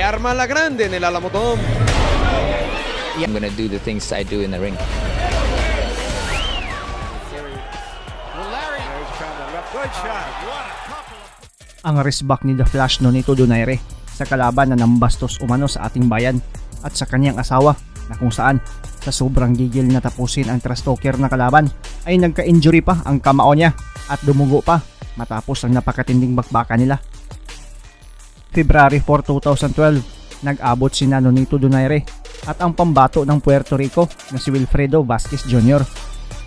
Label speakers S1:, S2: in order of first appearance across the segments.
S1: arma la grande nilalamutong.
S2: I'm gonna do the things I do in the ring.
S3: Ang resback ni The Flash Nonito Donaire sa kalaban na nambastos umano sa ating bayan at sa kanyang asawa, na kung saan sa sobrang gigil na tapusin ang Trashtalker na kalaban ay nagka-injury pa ang kamao niya at dumugo pa matapos ang napakatinding bakbakan nila. February 4, 2012, nag-abot si Nonito Donaire at ang pambato ng Puerto Rico na si Wilfredo Vasquez Jr.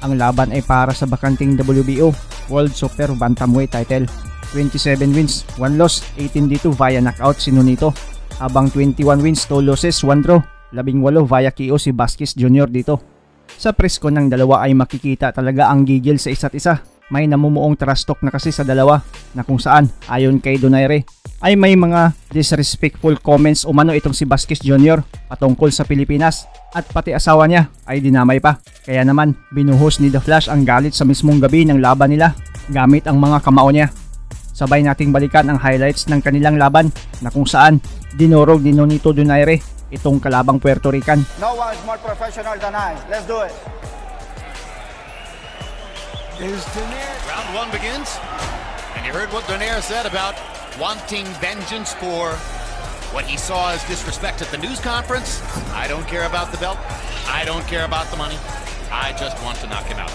S3: Ang laban ay para sa bakanting WBO World Super Bantamweight title. 27 wins, 1 loss, 18-2 via knockout si Nonito, habang 21 wins, 2 losses, 1 draw, 18 via KO si Vasquez Jr. dito. Sa presko ng dalawa ay makikita talaga ang gigil sa isa't isa. May namumuong trash talk na kasi sa dalawa, na kung saan ayon kay Donaire ay may mga disrespectful comments umano itong si Vasquez Jr. patungkol sa Pilipinas, at pati asawa niya ay dinamay pa. Kaya naman binuhos ni The Flash ang galit sa mismong gabi ng laban nila gamit ang mga kamao niya. Sabay nating balikan ang highlights ng kanilang laban, na kung saan dinurog ni Nonito Donaire itong kalabang Puerto Rican.
S4: No one is more professional than I. Let's do it.
S5: Round one begins, and you heard what Donaire said about wanting vengeance for what he saw as disrespect at the news conference. I don't care about the belt. I don't care about the money. I just want to knock him out.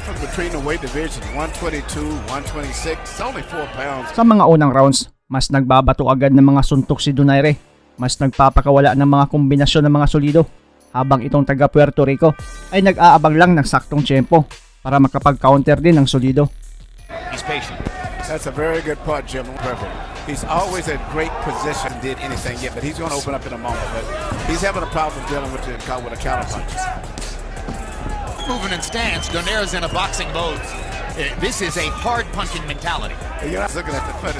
S6: From between the weight division, 122, 126, it's only 4 pounds.
S3: Sa mga unang rounds, mas nagbabato agad ng mga suntok si Donaire. Mas nagpapakawala ng mga kombinasyon ng mga solido, habang itong taga Puerto Rico ay nag-aabang lang ng saktong tiyempo para makapag-counter din ng solido.
S5: He's patient.
S6: That's a very good putt, Jim. He's always in great position, did anything yet, but he's going to open up in a moment. But he's having a problem dealing with a counter punch.
S5: Moving in stance, Donaire's in a boxing mode. This is a hard punching mentality.
S6: You're not looking at the foot.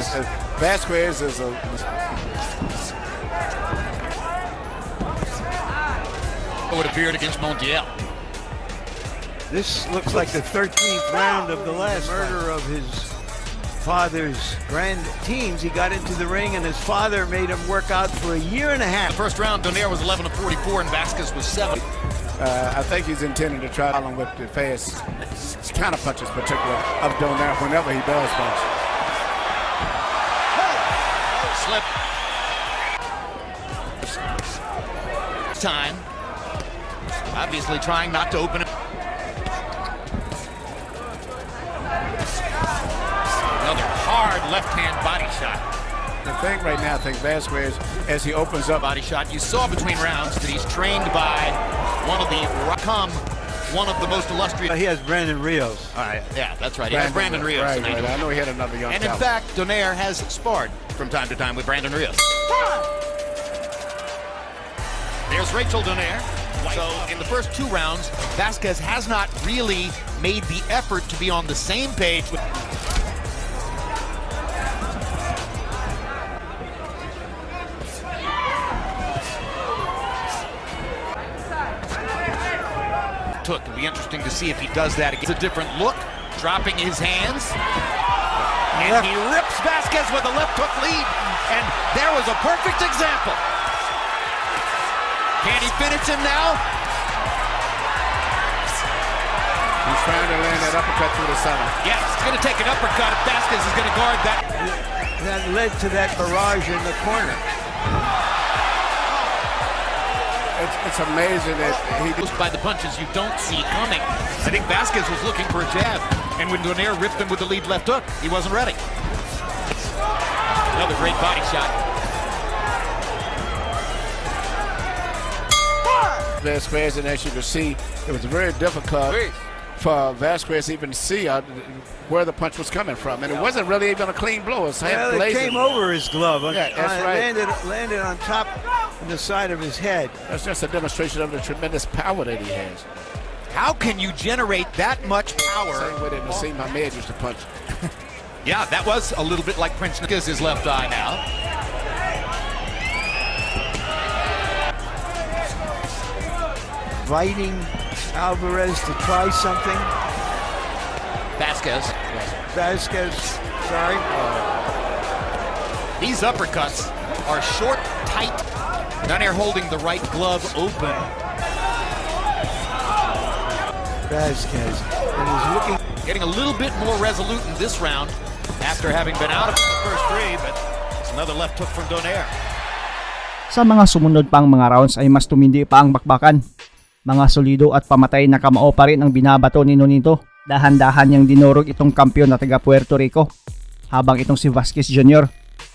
S6: Vasquez is a...
S5: It appeared against Montiel.
S7: This looks like the 13th round of the last murder of his father's grand teams. He got into the ring and his father made him work out for a year and a half.
S5: The first round, Donaire was 11 of 44 and Vasquez was 7.
S6: I think he's intending to try along with the fast counter punches, particularly of Donaire whenever he does punch.
S5: Slip. Time. Obviously trying not to open it. Another hard left-hand body shot.
S6: The thing right now, I think Vasquez, as he opens up...
S5: Body shot. You saw between rounds that he's trained by one of the most illustrious...
S7: He has Brandon Rios.
S5: All right, yeah, that's right. He has Brandon Rios.
S6: Right. I know he had another young
S5: And in
S6: talent.
S5: fact, Donaire has sparred from time to time with Brandon Rios. There's Rachel Donaire. So in the first 2 rounds, Vasquez has not really made the effort to be on the same page with... It'll be interesting to see if he does that again. It's a different look, dropping his hands. And he rips Vasquez with a left hook lead. And there was a perfect example. Can he finish him now?
S6: He's trying to land that uppercut through the center.
S5: Yes, he's going to take an uppercut. Vasquez is going to guard that.
S7: That led to that barrage in the corner.
S6: It's amazing that he...
S5: By the punches you don't see coming. I think Vasquez was looking for a jab. And when Donaire ripped him with the lead left hook, he wasn't ready. Another great body shot.
S6: Vasquez, and as you can see, it was very difficult for Vasquez even to see where the punch was coming from, and it wasn't really even a clean blow. It
S7: came over his glove.
S6: Yeah, that's right.
S7: Landed on top of the side of his head.
S6: That's just a demonstration of the tremendous power that he has.
S5: How can you generate that much power?
S6: Same way that see my man used to punch.
S5: Yeah, that was a little bit like Prince Nick's left eye now.
S7: Inviting Alvarez to try something.
S5: Vasquez,
S7: sorry.
S5: These uppercuts are short tight. Donaire holding the right glove open.
S7: Vasquez, and he's looking.
S5: Getting a little bit more resolute in this round after having been out of the first three, but it's another left hook from Donaire.
S3: Sa mga sumunod pang mga rounds ay mas tumindi pa ang bakbakan. Mga solido at pamatay na kamao pa rin ang binabato ni Nonito. Dahan-dahan niyang dinurog itong kampiyon na taga Puerto Rico. Habang itong si Vasquez Jr.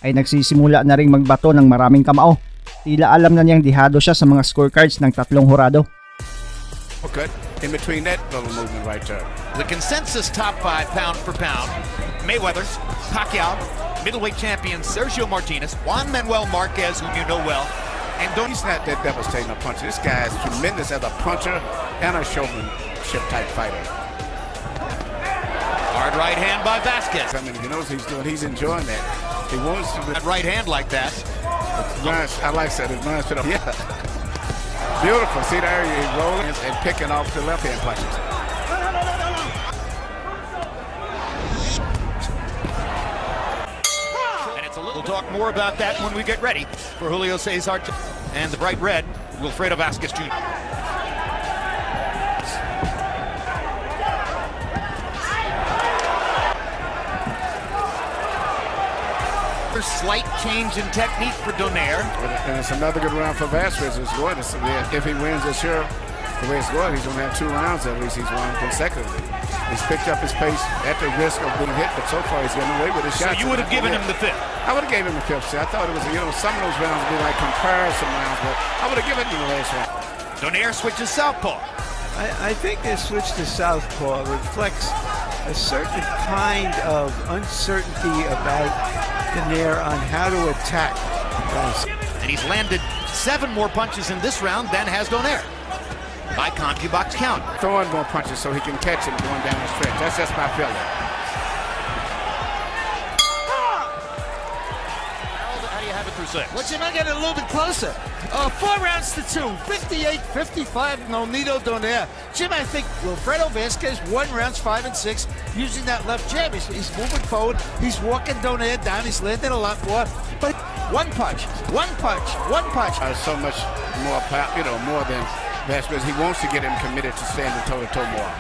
S3: ay nagsisimula na ring magbato ng maraming kamao. Tila alam na niyang dihado siya sa mga scorecards ng tatlong hurado.
S6: Okay. In between that little movement right there.
S5: The consensus top 5 pound for pound: Mayweather, Pacquiao, middleweight champion Sergio Martinez, Juan Manuel Marquez, whom you know well, and
S6: He's not that devastating a puncher. This guy is tremendous as a puncher and a showmanship type fighter.
S5: Hard right hand by Vasquez.
S6: I mean, he knows he's doing. He's enjoying that. He wants to.
S5: That right hand like that.
S6: I like that. It reminds me of, yeah. Beautiful. See there, he's rolling and picking off the left hand punches.
S5: And it's a little. We'll talk more about that when we get ready for Julio Cesar and the bright red Wilfredo Vasquez Jr. Slight change in technique for Donaire.
S6: And it's another good round for Vasquez. If he wins this year, the way it's going, he's going to have 2 rounds at least. He's won consecutively. He's picked up his pace at the risk of being hit, but so far he's getting away with his shots.
S5: So you would have given him the 5th?
S6: I would have given him the 5th. I thought it was, some of those rounds would be like comparison rounds, but I would have given him the last round.
S5: Donaire switches southpaw.
S7: I think this switch to southpaw reflects a certain kind of uncertainty about Donaire on how to attack.
S5: And he's landed 7 more punches in this round than has Donaire by CompuBox count.
S6: Throwing more punches so he can catch him going down the stretch. That's just my feeling.
S5: How do you have it through 6?
S8: Let's make it a little bit closer. 4 rounds to 2. 58-55, Nonito Donaire. Jim, I think Wilfredo Vasquez won rounds 5 and 6 using that left jab. He's moving forward. He's walking Donaire down. He's landing a lot more. But one punch.
S6: So much more, more than Vasquez. He wants to get him committed to standing toe-to-toe more.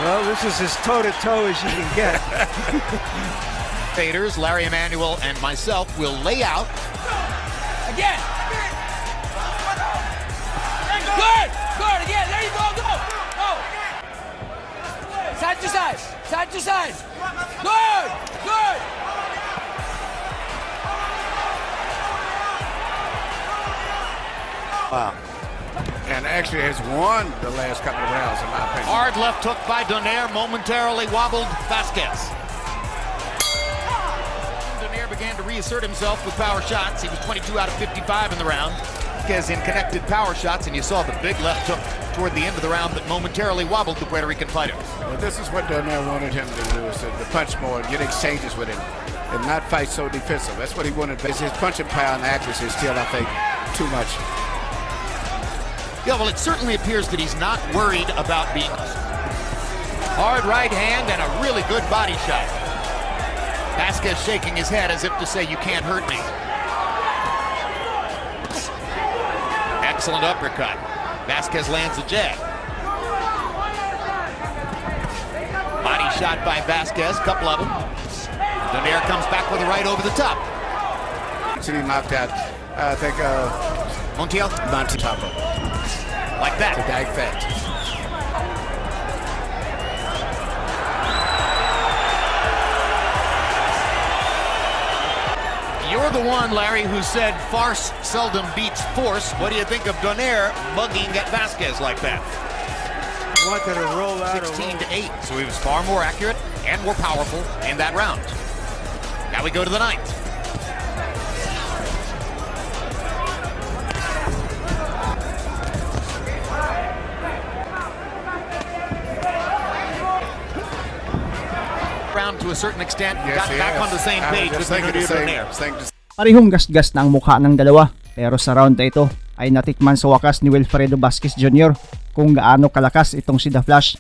S7: Well, this is as toe-to-toe as you can get.
S5: Faders, Larry Emanuel and myself will lay out.
S8: Again. Good. Again. There you go. Go. Side to side. Good.
S6: Wow. And actually has won the last couple of rounds, in my opinion.
S5: Hard left hook by Donaire momentarily wobbled Vasquez. Donaire began to reassert himself with power shots. He was 22 out of 55 in the round. Vasquez in connected power shots, and you saw the big left hook toward the end of the round that momentarily wobbled the Puerto Rican fighter.
S6: Well, this is what Donaire wanted him to do, is to punch more, get exchanges with him, and not fight so defensive. That's what he wanted. His punching power and accuracy is still, I think, too much.
S5: Yeah, well, it certainly appears that he's not worried about being hard right hand and a really good body shot. Vasquez shaking his head as if to say, you can't hurt me. Excellent uppercut. Vasquez lands a jab. Body shot by Vasquez, couple of them. Donaire comes back with a right over the top.
S6: Actually knocked out, I think,
S5: Montiel?
S6: Montiel.
S5: Like that.
S6: To dag fat.
S5: You're the one, Larry, who said farce seldom beats force. What do you think of Donaire bugging at Vasquez like that?
S7: Wanted to roll out
S5: 16-8, so he was far more accurate and more powerful in that round. Now we go to the 9th. To a certain extent,
S6: yes,
S5: got back on the same page with Nonito Donaire.
S3: Parehong gasgas na ang mukha ng dalawa, pero sa round na ito ay natikman sa wakas ni Wilfredo Vasquez Jr. kung gaano kalakas itong si The Flash.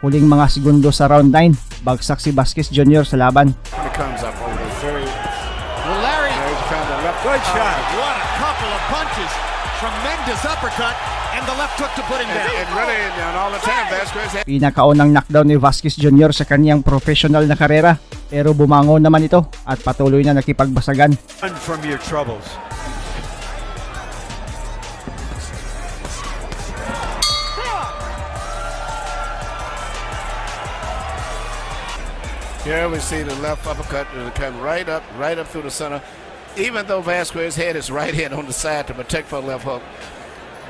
S3: Huling mga segundo sa round 9, Bagsak si Vasquez Jr. sa laban.
S6: When it comes up over the third.
S5: Well, Larry,
S6: There's found a left.
S7: Good shot.
S5: what a couple of punches. Tremendous uppercut and the left hook to put him down.
S6: And really, all the time, Vasquez had
S3: Pinakaunang knockdown ni Vasquez Jr. sa kaniyang professional na karera, pero bumangon naman ito at patuloy na nakipagbasagan.
S7: Run from your troubles.
S6: Here we see the left uppercut and come right up through the center. Even though Vasquez had his right hand on the side to protect for the left hook,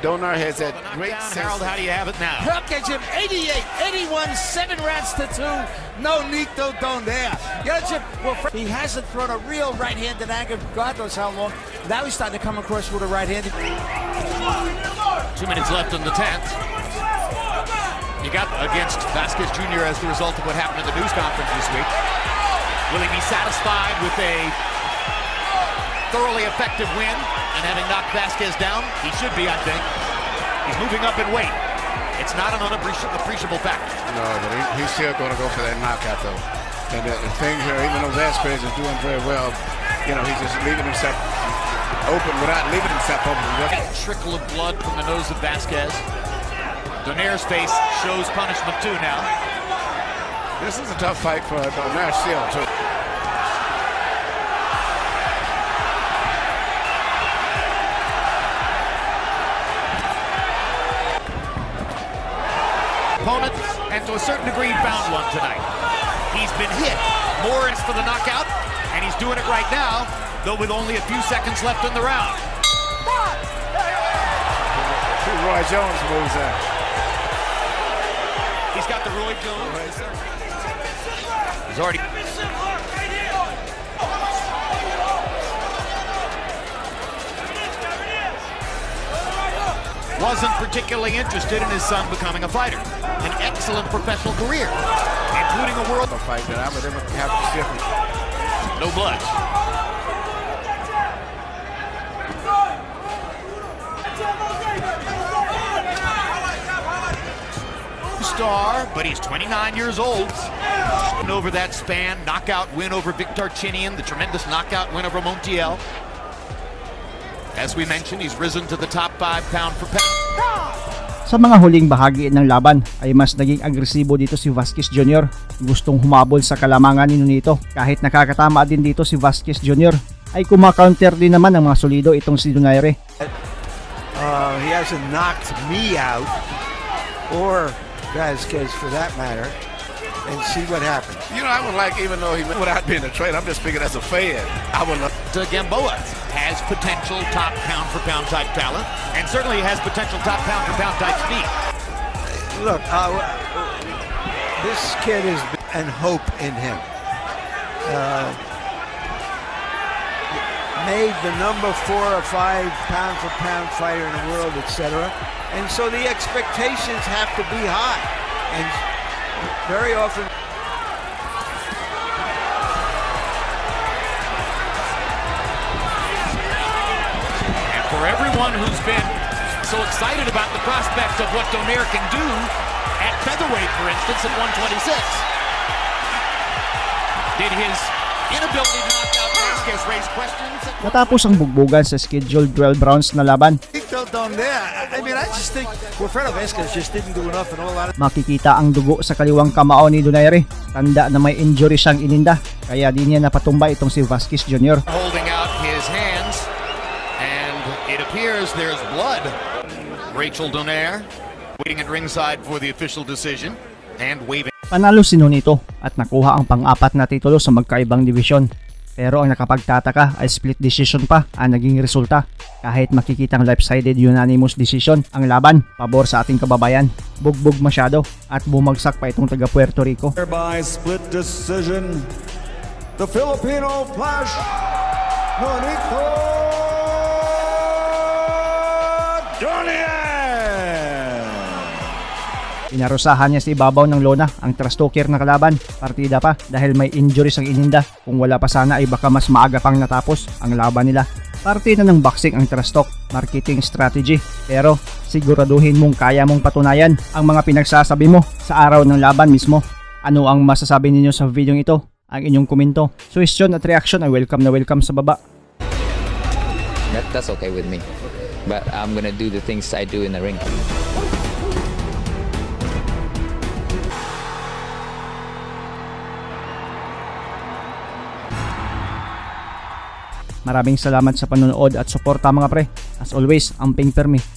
S6: Donaire has that great sense.
S5: Harold, how do you have it now?
S8: Hook gets him 88, 81, 7 rounds to 2. Nonito Donaire. Well, he hasn't thrown a real right-handed anger, God knows how long. Now he's starting to come across with a right-handed.
S5: 2 minutes left in the 10th. You got against Vasquez Jr. as the result of what happened in the news conference this week. Will he be satisfied with a thoroughly effective win and having knocked Vasquez down? He should be, I think. He's moving up in weight. It's not an unappreciable factor.
S6: No, but he's still going to go for that knockout, though. And the thing here, even though Vasquez is doing very well, he's just leaving himself open without leaving himself open.
S5: A trickle of blood from the nose of Vasquez. Donaire's face shows punishment too now.
S6: This is a tough fight for Donaire still, too.
S5: Opponent, and to a certain degree, found one tonight. He's been hit. More is for the knockout, and he's doing it right now, though with only a few seconds left in the round.
S6: Two Roy Jones moves out.
S5: He's got the Roy Jones. He's already. Wasn't particularly interested in his son becoming a fighter. An excellent professional career, including a world
S6: fight that I would ever have to see.
S5: no blood. Star, but he's 29 years old. And over that span, knockout win over Victor Chinian, the tremendous knockout win over Montiel. As we mentioned, he's risen to the top 5 pound for pound.
S3: Sa mga huling bahagi ng laban ay mas naging agresibo dito si Vasquez Jr. Gustong humabol sa kalamangan ni Nonito. Kahit nakakatama din dito si Vasquez Jr. ay kumakounter din naman ng mga solido itong si Donaire.
S7: He hasn't knocked me out or Vasquez for that matter, and see what happens.
S6: I would like, even though he without being a trainer, I'm just speaking as a fan. I would love.
S5: Gamboa has potential top pound for pound type talent, and certainly has potential top pound for pound type speed.
S7: Look, this kid is and hope in him. Made the number 4 or 5 pound for pound fighter in the world, etc. And so the expectations have to be high, and very often.
S5: And for everyone who's been so excited about the prospect of what Donaire can do at featherweight, for instance, at 126, did his inability to knock out Vasquez raise questions?
S3: Matapos ang bugbugan sa scheduled 12 rounds na laban,
S8: I mean, I just think Wilfredo Vasquez just didn't do enough in all that.
S3: makikita ang dugo sa kaliwang kamao ni Donaire. Tanda na may injury siyang ininda, kaya di niya napatumba itong si Vasquez Jr.
S5: Holding out his hands, and it appears there's blood. Rachel Donaire waiting at ringside for the official decision and waving.
S3: Panalo si Nonito at nakuha ang pang-4 na titulo sa magkaibang divisyon. Pero ang nakapagtataka ay split decision pa ang naging resulta. Kahit makikitang lopsided unanimous decision ang laban pabor sa ating kababayan, bugbog masyado at bumagsak pa itong taga Puerto Rico.
S9: By split decision, the Filipino Flash, Nonito Donaire.
S3: Inarusahan niya sa ibabaw ng lona ang Trashtalker na kalaban, partida pa dahil may injuries ang ininda. Kung wala pa sana ay baka mas maaga pang natapos ang laban nila. Parte na ng boxing ang Trashtalk, marketing strategy. Pero siguraduhin mong kaya mong patunayan ang mga pinagsasabi mo sa araw ng laban mismo. Ano ang masasabi ninyo sa video ito? Ang inyong komento, suggestion at reaction ay welcome na welcome sa baba.
S2: That's okay with me. But I'm gonna do the things I do in the ring.
S3: Maraming salamat sa panonood at suporta mga pre. As always, amping permi.